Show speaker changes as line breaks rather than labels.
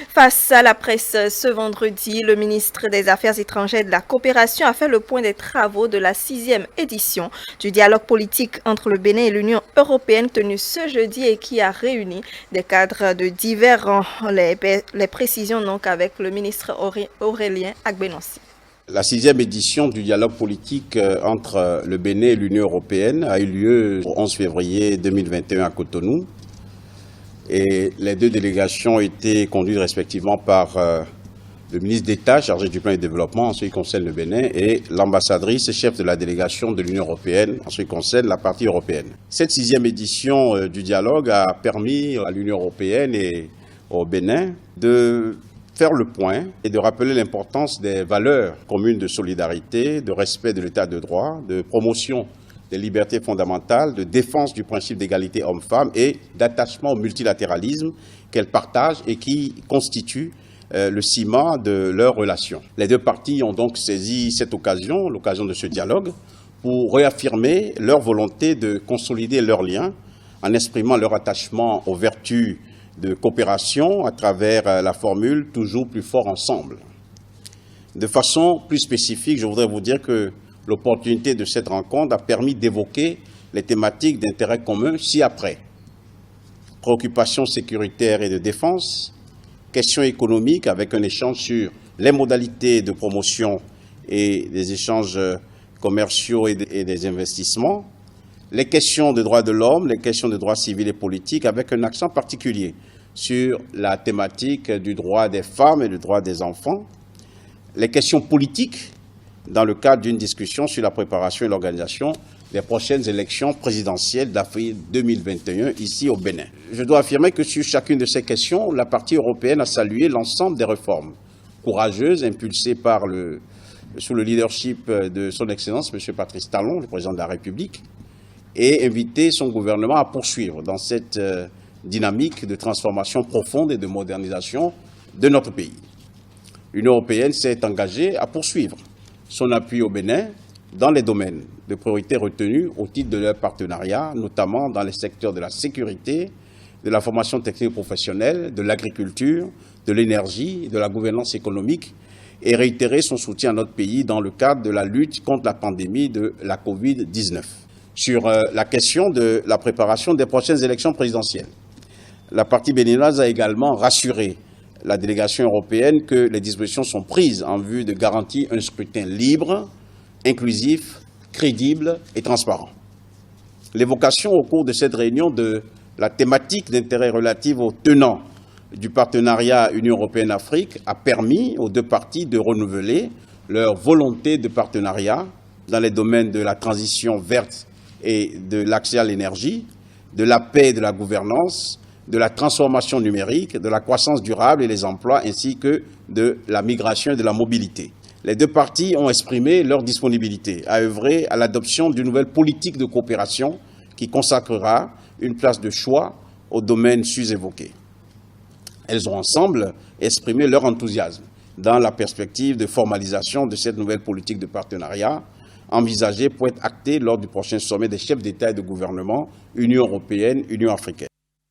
Face à la presse ce vendredi, le ministre des Affaires étrangères et de la coopération a fait le point des travaux de la 6e édition du dialogue politique entre le Bénin et l'Union européenne tenu ce jeudi et qui a réuni des cadres de divers rangs. Les précisions donc avec le ministre Aurélien Agbenonsi.
La 6e édition du dialogue politique entre le Bénin et l'Union européenne a eu lieu le 11 février 2021 à Cotonou. Et les deux délégations ont été conduites respectivement par le ministre d'État chargé du plan de développement en ce qui concerne le Bénin et l'ambassadrice chef de la délégation de l'Union européenne en ce qui concerne la partie européenne. Cette 6e édition du dialogue a permis à l'Union européenne et au Bénin de faire le point et de rappeler l'importance des valeurs communes de solidarité, de respect de l'état de droit, de promotion des libertés fondamentales, de défense du principe d'égalité homme-femme et d'attachement au multilatéralisme qu'elles partagent et qui constituent le ciment de leurs relations. Les deux parties ont donc saisi cette occasion, l'occasion de ce dialogue, pour réaffirmer leur volonté de consolider leurs liens en exprimant leur attachement aux vertus de coopération à travers la formule « toujours plus fort ensemble ». De façon plus spécifique, je voudrais vous dire que l'opportunité de cette rencontre a permis d'évoquer les thématiques d'intérêt commun ci-après. Préoccupations sécuritaires et de défense, questions économiques avec un échange sur les modalités de promotion et des échanges commerciaux et des investissements, les questions de droits de l'homme, les questions de droits civils et politiques avec un accent particulier sur la thématique du droit des femmes et du droit des enfants, les questions politiques dans le cadre d'une discussion sur la préparation et l'organisation des prochaines élections présidentielles d'avril 2021 ici au Bénin. Je dois affirmer que sur chacune de ces questions, la partie européenne a salué l'ensemble des réformes courageuses impulsées sous le leadership de son Excellence, M. Patrice Talon, le président de la République, et invité son gouvernement à poursuivre dans cette dynamique de transformation profonde et de modernisation de notre pays. L'Union européenne s'est engagée à poursuivre son appui au Bénin dans les domaines de priorité retenus au titre de leur partenariat, notamment dans les secteurs de la sécurité, de la formation technique professionnelle, de l'agriculture, de l'énergie, de la gouvernance économique, et réitérer son soutien à notre pays dans le cadre de la lutte contre la pandémie de la Covid-19. Sur la question de la préparation des prochaines élections présidentielles, la partie béninoise a également rassuré la délégation européenne que les dispositions sont prises en vue de garantir un scrutin libre, inclusif, crédible et transparent. L'évocation au cours de cette réunion de la thématique d'intérêt relative aux tenants du partenariat Union européenne-Afrique a permis aux deux parties de renouveler leur volonté de partenariat dans les domaines de la transition verte et de l'accès à l'énergie, de la paix et de la gouvernance, de la transformation numérique, de la croissance durable et les emplois, ainsi que de la migration et de la mobilité. Les deux parties ont exprimé leur disponibilité à œuvrer à l'adoption d'une nouvelle politique de coopération qui consacrera une place de choix aux domaines sus-évoqués. Elles ont ensemble exprimé leur enthousiasme dans la perspective de formalisation de cette nouvelle politique de partenariat envisagée pour être actée lors du prochain sommet des chefs d'État et de gouvernement Union européenne-Union africaine.